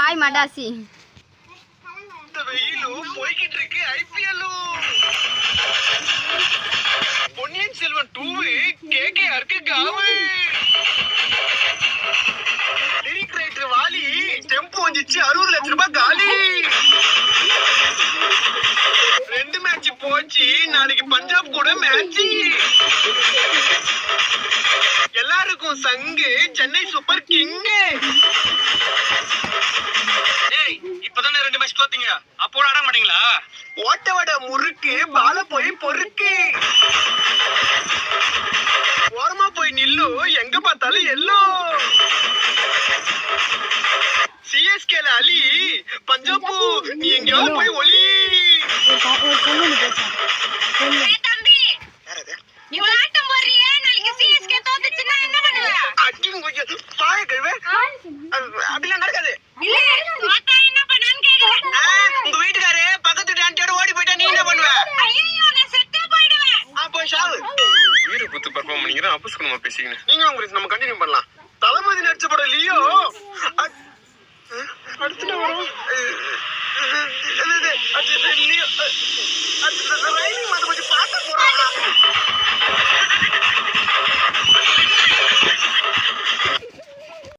வாய் மடாசி. வெயிலும் போய்கிட்டு இருக்கு ஐபிஎல்லும். பொன்னியின் செல்வன் 2 கேகேஆருக்கு காவு. லிரிக் ரைட்டர் வாலி டெம்போ வந்துச்சு 60 லட்சம் ரூபாய் காலி. 2 மேட்ச் போச்சு, நாளைக்கு பஞ்சாப் கூட மேட்ச். எல்லாருக்கும் சங்கு சென்னை சூப்பர் கிங். இப்பதானே 2 மேட்ச் தோத்தீங்க, அப்போ ஆட மாட்டீங்களா? ஓட்ட வட முறுக்கு பால போய் பொறுக்கு. ஓரமா போய் நில்லு, எங்க பார்த்தாலும் எல்லோ. சிஎஸ்கேல அலி, பஞ்சாப் நீ எங்கேயாவது போய் ஒலி. அப்படிலாம் நடக்காது. உங்க வீட்டுக்காரு பக்கத்து டான்டியோட ஓடி போயிட்டா நீ என்ன பண்ணுவ? போய் சாவு. வீர குத்து பர்ஃபார்ம் பண்ணிக்கிறேன், அப்பஸ் குடும்பம் பேசிக்கின்னு. நீங்க உங்க நம்ம கண்டினியூ பண்ணலாம். தளபதி நடிச்ச படம் லியோ